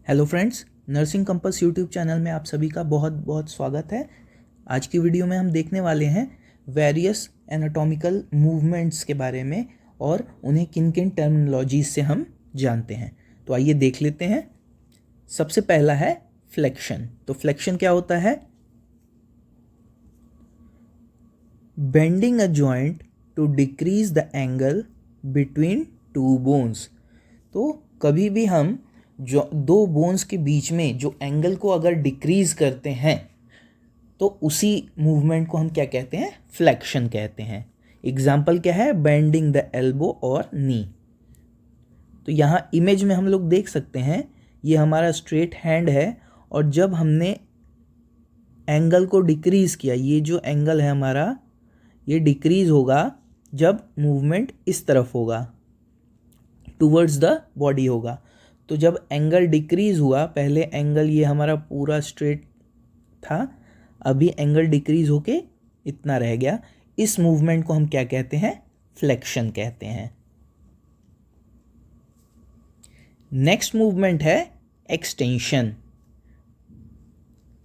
Hello friends, nursing compass YouTube channel में आप सभी का बहुत बहुत स्वागत है। आज की वीडियो में हम देखने वाले हैं वेरियस एनाटॉमिकल मूवमेंट्स के बारे में और उन्हें किन किन टर्मिनोलॉजीज से हम जानते हैं। तो आइए देख लेते हैं। सबसे पहला है फ्लेक्शन। तो फ्लेक्शन क्या होता है? Bending a joint to decrease the angle between two bones. तो कभी भी हम जो दो बोन्स के बीच में जो एंगल को अगर डिक्रीज करते हैं तो उसी मूवमेंट को हम क्या कहते हैं? फ्लेक्शन कहते हैं। एग्जाम्पल क्या है? बेंडिंग द एल्बो और नी। तो यहाँ इमेज में हम लोग देख सकते हैं, ये हमारा स्ट्रेट हैंड है और जब हमने एंगल को डिक्रीज किया, ये जो एंगल है हमारा, ये डिक्रीज होगा जब मूवमेंट इस तरफ होगा, टूवर्ड्स द बॉडी होगा। तो जब एंगल डिक्रीज हुआ, पहले एंगल ये हमारा पूरा स्ट्रेट था, अभी एंगल डिक्रीज होके इतना रह गया। इस मूवमेंट को हम क्या कहते हैं? फ्लेक्शन कहते हैं। नेक्स्ट मूवमेंट है extension.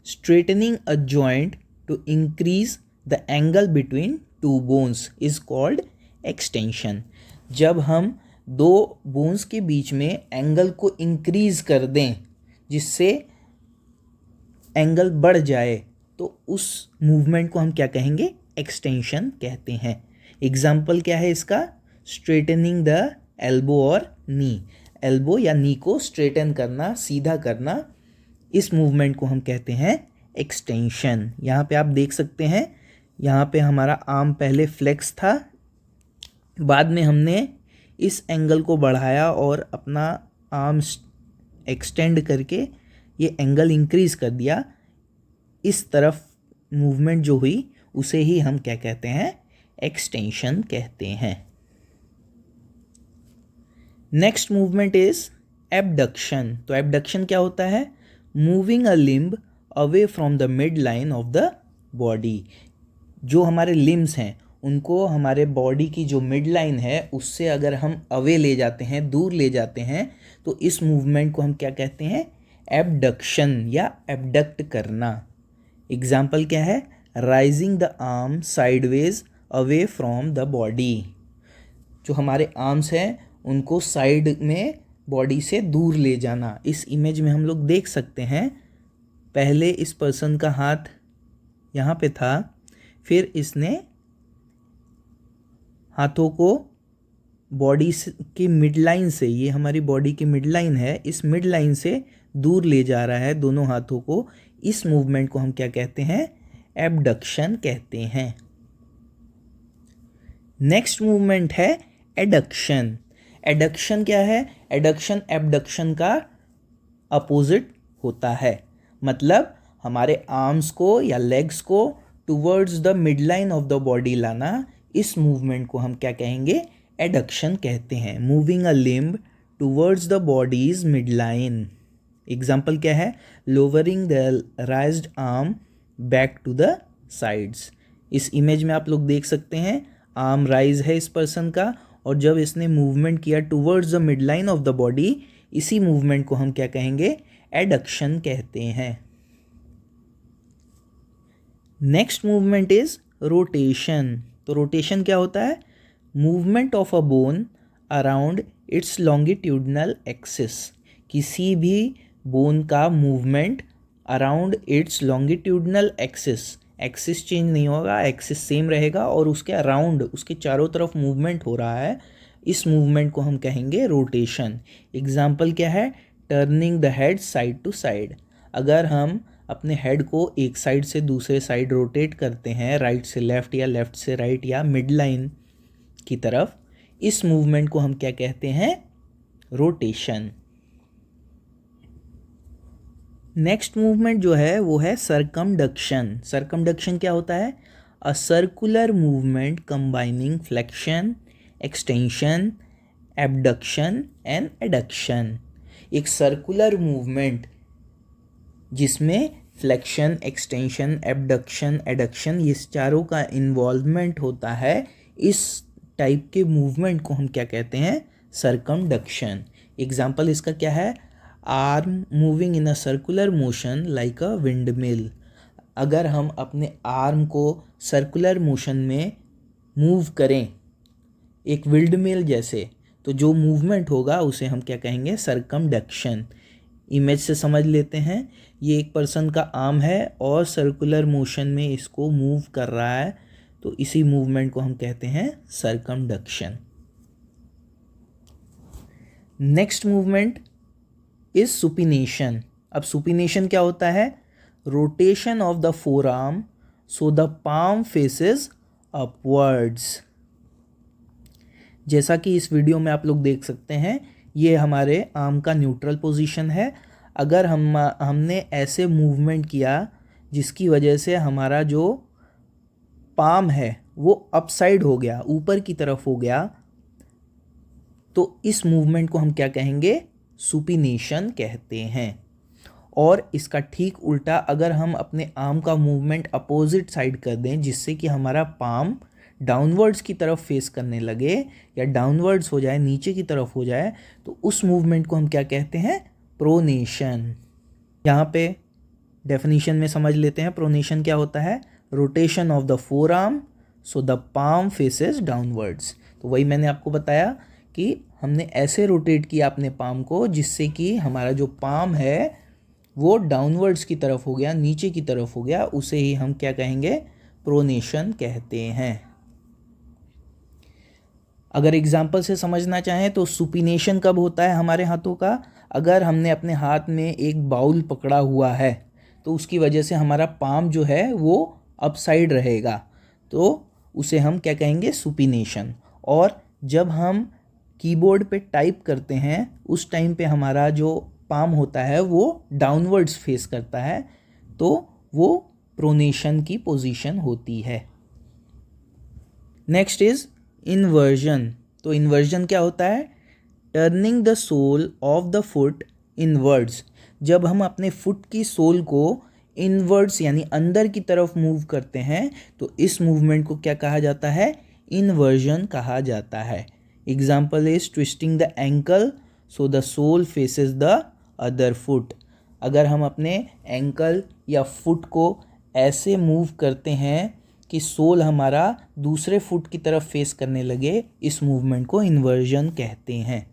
Straightening a joint to increase the angle between two bones is called extension. जब हम दो बोन्स के बीच में एंगल को इंक्रीज कर दें, जिससे एंगल बढ़ जाए, तो उस मूवमेंट को हम क्या कहेंगे? एक्सटेंशन कहते हैं। एग्जाम्पल क्या है इसका? स्ट्रेटनिंग द एल्बो और नी। एल्बो या नी को स्ट्रेटन करना, सीधा करना, इस मूवमेंट को हम कहते हैं एक्सटेंशन। यहाँ पे आप देख सकते हैं, यहाँ पे हमारा आर्म पहले फ्लेक्स था, बाद में हमने इस एंगल को बढ़ाया और अपना आर्म एक्सटेंड करके ये एंगल इंक्रीज कर दिया। इस तरफ मूवमेंट जो हुई उसे ही हम क्या कहते हैं? एक्सटेंशन कहते हैं। Next movement is abduction. तो एबडक्शन क्या होता है? Moving a limb away from the mid line of the body. जो हमारे लिम्स हैं उनको हमारे बॉडी की जो मिड लाइन है उससे अगर हम अवे ले जाते हैं, दूर ले जाते हैं, तो इस मूवमेंट को हम क्या कहते हैं? एबडक्शन या एबडक्ट करना। एग्जाम्पल क्या है? Rising the arm sideways away from the body. जो हमारे आर्म्स हैं उनको साइड में बॉडी से दूर ले जाना। इस इमेज में हम लोग देख सकते हैं, पहले इस पर्सन का हाथ यहाँ पे था, फिर इसने हाथों को बॉडी की मिड लाइन से, ये हमारी बॉडी की मिड लाइन है, इस मिड लाइन से दूर ले जा रहा है दोनों हाथों को। इस मूवमेंट को हम क्या कहते हैं? एबडक्शन कहते हैं। नेक्स्ट मूवमेंट है एडक्शन। एडक्शन क्या है? एडक्शन एबडक्शन का अपोजिट होता है। मतलब हमारे आर्म्स को या लेग्स को towards the mid line of the body लाना, इस मूवमेंट को हम क्या कहेंगे? एडक्शन कहते हैं। Moving a limb towards the body's mid line. Example क्या है? Lowering the raised arm back to the sides. इस इमेज में आप लोग देख सकते हैं, आर्म राइज है इस पर्सन का, और जब इसने मूवमेंट किया towards the mid line of the body, इसी मूवमेंट को हम क्या कहेंगे? एडक्शन कहते हैं। Next movement is rotation. तो रोटेशन क्या होता है? Movement of a bone around its longitudinal axis. किसी भी बोन का movement around its longitudinal axis, axis change नहीं होगा, एक्सिस सेम रहेगा, और उसके अराउंड, उसके चारों तरफ मूवमेंट हो रहा है, इस मूवमेंट को हम कहेंगे रोटेशन। एग्जाम्पल क्या है? Turning the head side to side. अगर हम अपने हेड को एक साइड से दूसरे साइड रोटेट करते हैं, राइट से लेफ्ट या लेफ्ट से राइट या मिड लाइन की तरफ, इस मूवमेंट को हम क्या कहते हैं? रोटेशन। नेक्स्ट मूवमेंट जो है वो है सर्कमडक्शन। सर्कमडक्शन क्या होता है? A circular movement combining flexion, extension, abduction and adduction. एक सर्कुलर मूवमेंट जिसमें फ्लेक्शन, एक्सटेंशन, एबडक्शन, एडक्शन, ये चारों का इन्वॉल्वमेंट होता है, इस टाइप के मूवमेंट को हम क्या कहते हैं? सर्कमडक्शन। एग्जाम्पल इसका क्या है? Arm moving in a circular motion like a wind mill. अगर हम अपने आर्म को सर्कुलर मोशन में मूव करें एक विंड मिल जैसे, तो जो मूवमेंट होगा उसे हम क्या कहेंगे, सर्कमडक्शन। इमेज से समझ लेते हैं, ये एक पर्सन का आर्म है और सर्कुलर मोशन में इसको मूव कर रहा है, तो इसी मूवमेंट को हम कहते हैं circumduction. Next movement is supination. अब सुपिनेशन क्या होता है, rotation of the four arm so the palm faces upwards. जैसा कि इस वीडियो में आप लोग देख सकते हैं, ये हमारे आर्म का न्यूट्रल पोजीशन है। अगर हमने ऐसे मूवमेंट किया जिसकी वजह से हमारा जो पाम है वो अपसाइड हो गया, ऊपर की तरफ हो गया, तो इस मूवमेंट को हम क्या कहेंगे, सुपिनेशन कहते हैं। और इसका ठीक उल्टा अगर हम अपने आर्म का मूवमेंट अपोजिट साइड कर दें जिससे कि हमारा पाम डाउनवर्ड्स की तरफ फेस करने लगे या डाउनवर्ड्स हो जाए, नीचे की तरफ हो जाए, तो उस मूवमेंट को हम क्या कहते हैं, प्रोनेशन। यहाँ पे डेफिनेशन में समझ लेते हैं प्रोनेशन क्या होता है, rotation of the four arm so the palm faces downwards. तो वही मैंने आपको बताया कि हमने ऐसे रोटेट किया अपने पाम को जिससे कि हमारा जो पाम है वो डाउनवर्ड्स की तरफ हो गया, नीचे की तरफ हो गया, उसे ही हम क्या कहेंगे, प्रोनेशन कहते हैं। अगर एग्जाम्पल से समझना चाहें तो सुपिनेशन कब होता है हमारे हाथों का, अगर हमने अपने हाथ में एक बाउल पकड़ा हुआ है तो उसकी वजह से हमारा पाम जो है वो अपसाइड रहेगा, तो उसे हम क्या कहेंगे, सुपिनेशन। और जब हम कीबोर्ड पे टाइप करते हैं उस टाइम पे हमारा जो पाम होता है वो डाउनवर्ड्स फेस करता है, तो वो प्रोनेशन की पोजीशन होती है। Next is inversion. तो इन्वर्जन क्या होता है, turning the sole of the foot inwards. जब हम अपने फुट की सोल को इनवर्ड्स यानी अंदर की तरफ मूव करते हैं तो इस मूवमेंट को क्या कहा जाता है, इन्वर्जन कहा जाता है। Example is twisting the ankle so the sole faces the other foot. अगर हम अपने एंकल या फुट को ऐसे मूव करते हैं कि सोल हमारा दूसरे फुट की तरफ फेस करने लगे, इस मूवमेंट को इन्वर्जन कहते हैं।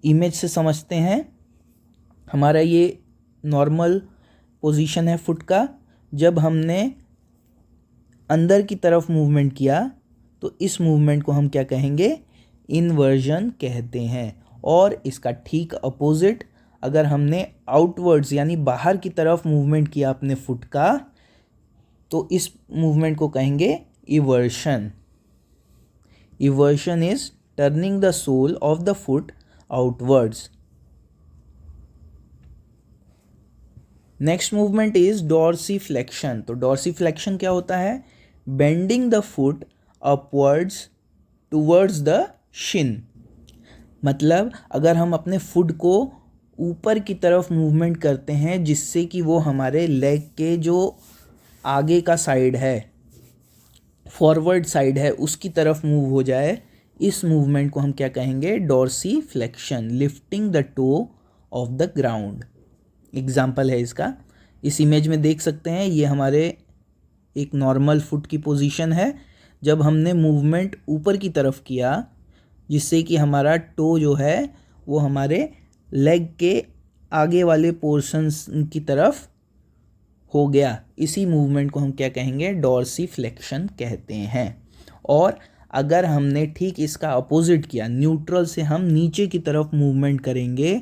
इमेज से समझते हैं, हमारा ये नॉर्मल पोजीशन है फुट का, जब हमने अंदर की तरफ मूवमेंट किया तो इस मूवमेंट को हम क्या कहेंगे, इन्वर्जन कहते हैं। और इसका ठीक अपोजिट, अगर हमने आउटवर्ड्स यानी बाहर की तरफ मूवमेंट किया अपने फुट का तो इस मूवमेंट को कहेंगे eversion. Eversion is turning the sole of the foot outwards. Next movement is dorsiflexion. तो डॉर्सीफ्लेक्शन क्या होता है, bending the foot upwards towards the shin. मतलब अगर हम अपने फुट को ऊपर की तरफ मूवमेंट करते हैं जिससे कि वो हमारे लेग के जो आगे का साइड है, फॉरवर्ड साइड है, उसकी तरफ मूव हो जाए, इस मूवमेंट को हम क्या कहेंगे, dorsiflexion, lifting the toe off the ground. Example है इसका, इस इमेज में देख सकते हैं, ये हमारे एक नॉर्मल फुट की पोजीशन है। जब हमने मूवमेंट ऊपर की तरफ किया जिससे कि हमारा टो जो है वो हमारे लेग के आगे वाले पोर्शंस की तरफ हो गया, इसी मूवमेंट को हम क्या कहेंगे, डॉर्सीफ्लेक्शन कहते हैं। और अगर हमने ठीक इसका अपोजिट किया, न्यूट्रल से हम नीचे की तरफ मूवमेंट करेंगे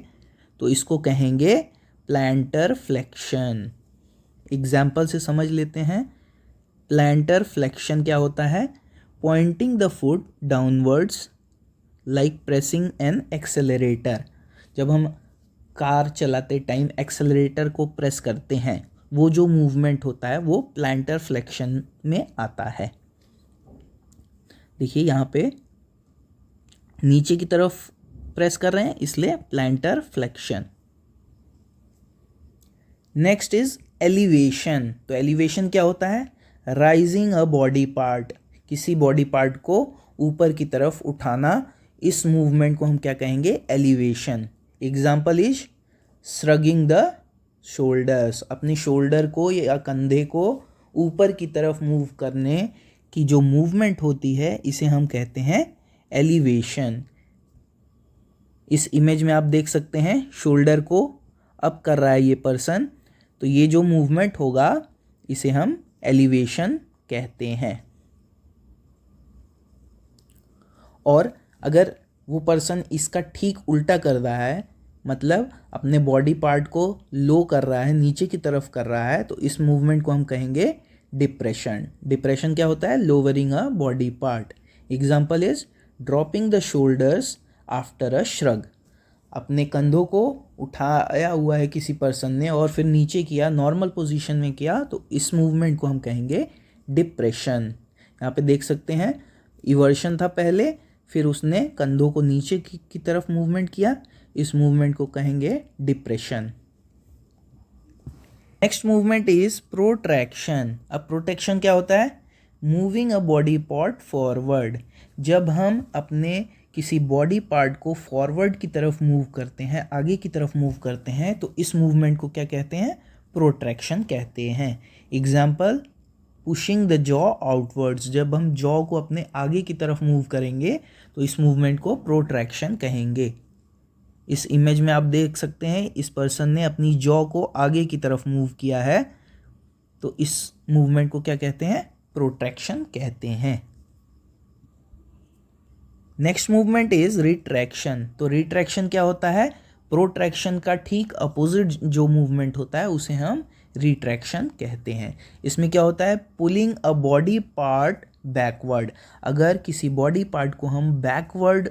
तो इसको कहेंगे प्लांटर फ्लेक्शन। एग्जाम्पल से समझ लेते हैं, प्लांटर फ्लेक्शन क्या होता है, pointing the foot downwards like pressing an accelerator. जब हम कार चलाते टाइम एक्सेलरेटर को प्रेस करते हैं, वो जो मूवमेंट होता है वो प्लांटर फ्लेक्शन में आता है। देखिए यहाँ पे नीचे की तरफ प्रेस कर रहे हैं, इसलिए planter flexion. Next is elevation. तो एलिवेशन क्या होता है, राइजिंग अ बॉडी पार्ट, किसी बॉडी पार्ट को ऊपर की तरफ उठाना, इस मूवमेंट को हम क्या कहेंगे, elevation. Example is shrugging the shoulders, अपने शोल्डर को या कंधे को ऊपर की तरफ मूव करने की जो मूवमेंट होती है इसे हम कहते हैं एलिवेशन। इस इमेज में आप देख सकते हैं शोल्डर को अप कर रहा है ये पर्सन, तो ये जो मूवमेंट होगा इसे हम एलिवेशन कहते हैं। और अगर वो पर्सन इसका ठीक उल्टा कर रहा है, मतलब अपने बॉडी पार्ट को लो कर रहा है, नीचे की तरफ कर रहा है, तो इस मूवमेंट को हम कहेंगे डिप्रेशन। डिप्रेशन क्या होता है? Lowering a body part. Example is dropping the shoulders after a shrug. अपने कंधों को उठाया हुआ है किसी पर्सन ने और फिर नीचे किया, नॉर्मल पोजीशन में किया, तो इस मूवमेंट को हम कहेंगे डिप्रेशन। यहाँ पे देख सकते हैं इवर्शन था पहले, फिर उसने कंधों को नीचे की तरफ मूवमेंट किया, इस मूवमेंट को कहेंगे depression. Next movement is protraction. अब प्रोट्रैक्शन क्या होता है? Moving a body part forward. जब हम अपने किसी बॉडी पार्ट को फॉरवर्ड की तरफ मूव करते हैं, आगे की तरफ मूव करते हैं, तो इस मूवमेंट को क्या कहते हैं? प्रोट्रैक्शन कहते हैं। Example pushing the jaw outwards. जब हम जॉ को अपने आगे की तरफ मूव करेंगे तो इस मूवमेंट को प्रोट्रैक्शन कहेंगे। इस इमेज में आप देख सकते हैं इस पर्सन ने अपनी जॉ को आगे की तरफ मूव किया है, तो इस मूवमेंट को क्या कहते हैं? प्रोट्रैक्शन कहते हैं। Next movement is retraction. तो रिट्रैक्शन क्या होता है? प्रोट्रैक्शन का ठीक अपोजिट जो मूवमेंट होता है उसे हम रिट्रैक्शन कहते हैं। इसमें क्या होता है? Pulling a body part backward. अगर किसी बॉडी पार्ट को हम बैकवर्ड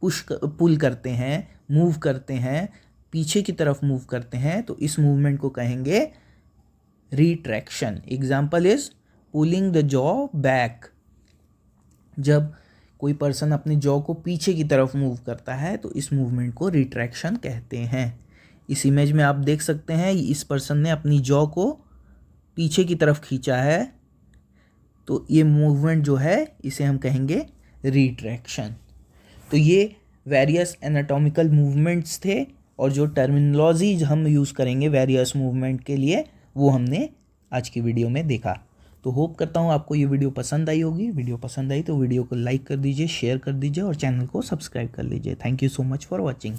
पुल करते हैं, मूव करते हैं, पीछे की तरफ मूव करते हैं, तो इस मूवमेंट को कहेंगे retraction. Example is pulling the jaw back. जब कोई पर्सन अपने जॉ को पीछे की तरफ मूव करता है तो इस मूवमेंट को रिट्रैक्शन कहते हैं। इस इमेज में आप देख सकते हैं इस पर्सन ने अपनी जॉ को पीछे की तरफ खींचा है, तो ये मूवमेंट जो है इसे हम कहेंगे रिट्रैक्शन। तो ये वेरियस एनाटॉमिकल मूवमेंट्स थे और जो टर्मिनोलॉजी हम यूज़ करेंगे वेरियस मूवमेंट के लिए वो हमने आज की वीडियो में देखा। तो होप करता हूँ आपको ये वीडियो पसंद आई होगी। वीडियो पसंद आई तो वीडियो को लाइक कर दीजिए, शेयर कर दीजिए और चैनल को सब्सक्राइब कर लीजिए। Thank you so much for watching.